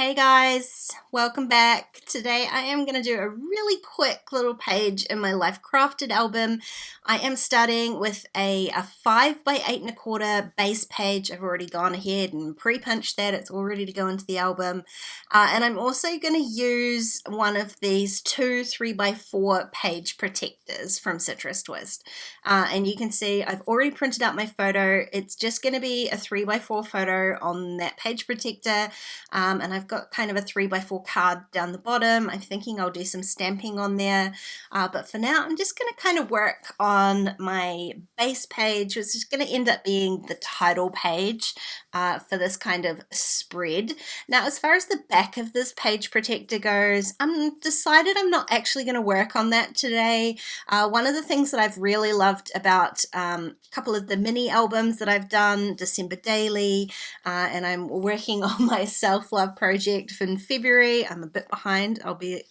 Hey guys, welcome back. Today I am going to do a really quick little page in my Life Crafted album. I am starting with a 5 by 8¼ base page. I've already gone ahead and pre-punched that. It's all ready to go into the album. And I'm also going to use one of these two 3x4 page protectors from Citrus Twist. And you can see I've already printed out my photo. It's just going to be a 3x4 photo on that page protector. And I've got kind of a 3x4 card down the bottom. I'm thinking I'll do some stamping on there, but for now I'm just going to kind of work on my base page, which is going to end up being the title page for this kind of spread. Now, as far as the back of this page protector goes, I'm decided I'm not actually going to work on that today. One of the things that I've really loved about a couple of the mini albums that I've done, December Daily, and I'm working on my self-love project in February. I'm a bit behind, I'll be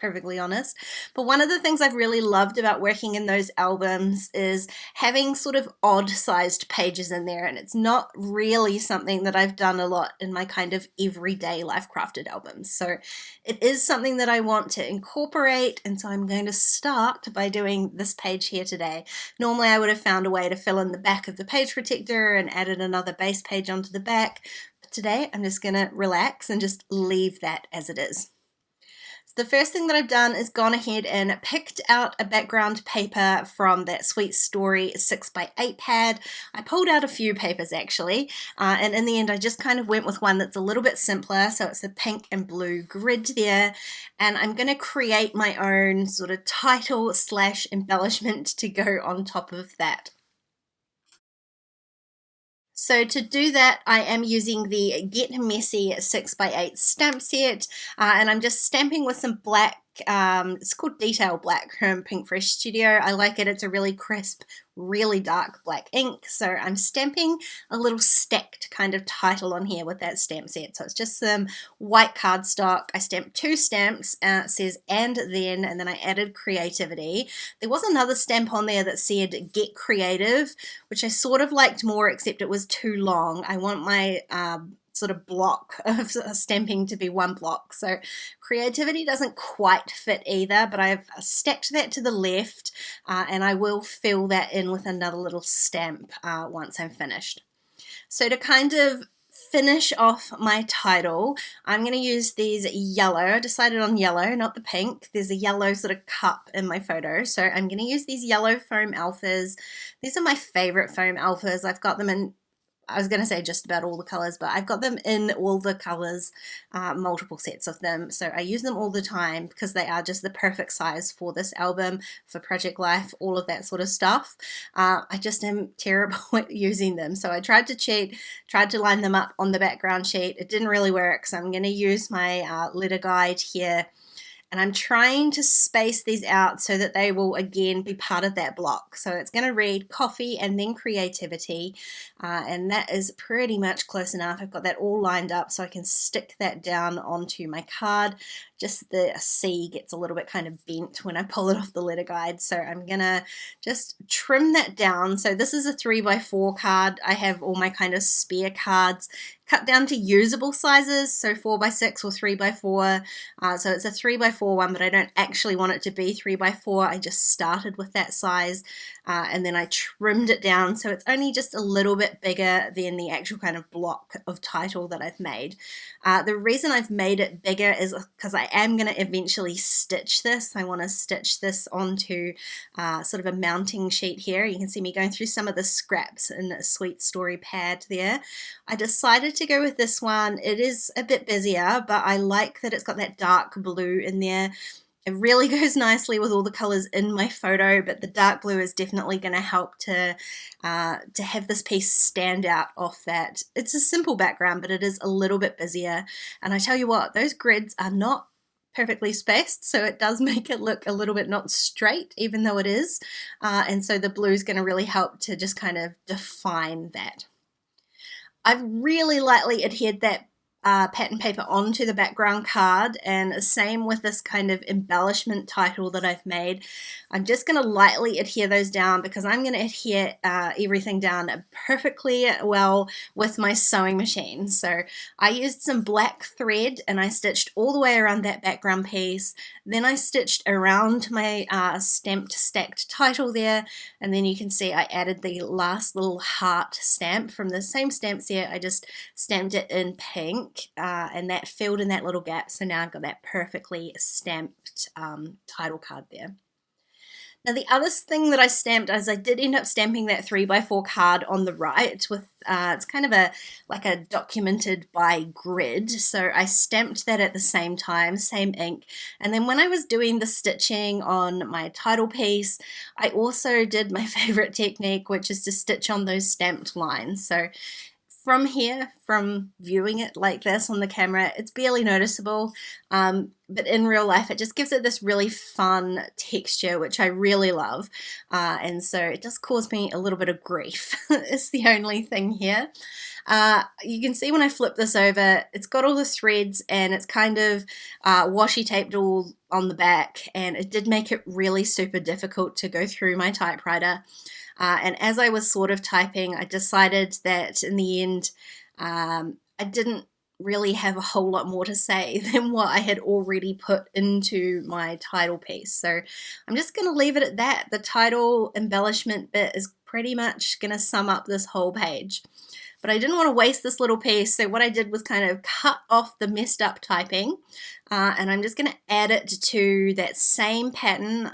perfectly honest. But one of the things I've really loved about working in those albums is having sort of odd sized pages in there, and it's not really something that I've done a lot in my kind of everyday Life Crafted albums. So it is something that I want to incorporate, and so I'm going to start by doing this page here today. Normally I would have found a way to fill in the back of the page protector and added another base page onto the back. But today I'm just going to relax and just leave that as it is. The first thing that I've done is gone ahead and picked out a background paper from that Sweet Story 6x8 pad. I pulled out a few papers actually, and in the end I just kind of went with one that's a little bit simpler, so it's a pink and blue grid there, and I'm going to create my own sort of title / embellishment to go on top of that. So to do that, I am using the Get Messy 6x8 stamp set, and I'm just stamping with some black, it's called Detail Black from Pink Fresh Studio. I like it, it's a really crisp, really dark black ink, so I'm stamping a little stacked kind of title on here with that stamp set. So it's just some white cardstock. I stamped 2 stamps, it says and then I added creativity. There was another stamp on there that said get creative, which I sort of liked more, except it was too long. I want my sort of block of stamping to be one block, so creativity doesn't quite fit either, but I've stacked that to the left, and I will fill that in with another little stamp once I'm finished. So to kind of finish off my title, I'm going to use these yellow. I decided on yellow, not the pink. There's a yellow sort of cup in my photo, so I'm going to use these yellow foam alphas. These are my favorite foam alphas. I've got them in, I was going to say just about all the colors, but I've got them in all the colors, multiple sets of them. So I use them all the time because they are just the perfect size for this album, for Project Life, all of that sort of stuff. I just am terrible at using them. So I tried to cheat, tried to line them up on the background sheet. It didn't really work. So I'm going to use my letter guide here. And I'm trying to space these out so that they will again be part of that block. So it's going to read coffee and then creativity, and that is pretty much close enough. I've got that all lined up so I can stick that down onto my card. Just the C gets a little bit kind of bent when I pull it off the letter guide, so I'm gonna just trim that down. So this is a 3x4 card. I have all my kind of spare cards cut down to usable sizes, so 4x6 or 3x4. So it's a 3x4 one, but I don't actually want it to be 3x4. I just started with that size, and then I trimmed it down so it's only just a little bit bigger than the actual kind of block of title that I've made. The reason I've made it bigger is because I am going to eventually stitch this. I want to stitch this onto sort of a mounting sheet here. You can see me going through some of the scraps in a Sweet Story pad there. I decided to go with this one. It is a bit busier, but I like that it's got that dark blue in there. It really goes nicely with all the colors in my photo, but the dark blue is definitely going to help to have this piece stand out off that. It's a simple background, but it is a little bit busier. And I tell you what, those grids are not perfectly spaced, so it does make it look a little bit not straight, even though it is. And so the blue is going to really help to just kind of define that. I've really lightly adhered that pattern paper onto the background card, and same with this kind of embellishment title that I've made. I'm just going to lightly adhere those down because I'm going to adhere everything down perfectly well with my sewing machine. So I used some black thread and I stitched all the way around that background piece. Then I stitched around my stamped stacked title there, and then you can see I added the last little heart stamp from the same stamp set. I just stamped it in pink and that filled in that little gap, so now I've got that perfectly stamped title card there. Now the other thing that I stamped is I did end up stamping that 3x4 card on the right with, it's kind of like a documented by grid, so I stamped that at the same time, same ink, and then when I was doing the stitching on my title piece, I also did my favorite technique, which is to stitch on those stamped lines. So from here, from viewing it like this on the camera, it's barely noticeable, but in real life it just gives it this really fun texture, which I really love, and so it does cause me a little bit of grief. It's the only thing here. You can see when I flip this over, it's got all the threads and it's kind of washi taped all on the back, and it did make it really super difficult to go through my typewriter. And as I was sort of typing, I decided that in the end, I didn't really have a whole lot more to say than what I had already put into my title piece. So I'm just going to leave it at that. The title embellishment bit is pretty much going to sum up this whole page. But I didn't want to waste this little piece, so what I did was kind of cut off the messed up typing, and I'm just going to add it to that same pattern.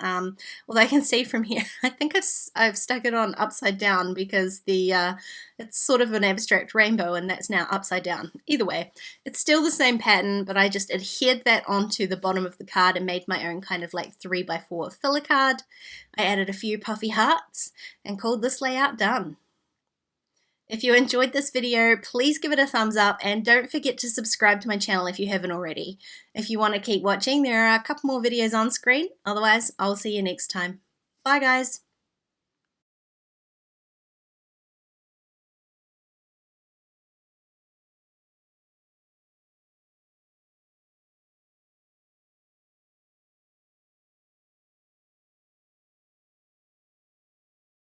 Although I can see from here, I think I've stuck it on upside down because it's sort of an abstract rainbow and that's now upside down. Either way, it's still the same pattern, but I just adhered that onto the bottom of the card and made my own kind of like 3x4 filler card. I added a few puffy hearts and called this layout done. If you enjoyed this video, please give it a thumbs up and don't forget to subscribe to my channel if you haven't already. If you want to keep watching, there are a couple more videos on screen. Otherwise, I'll see you next time. Bye guys!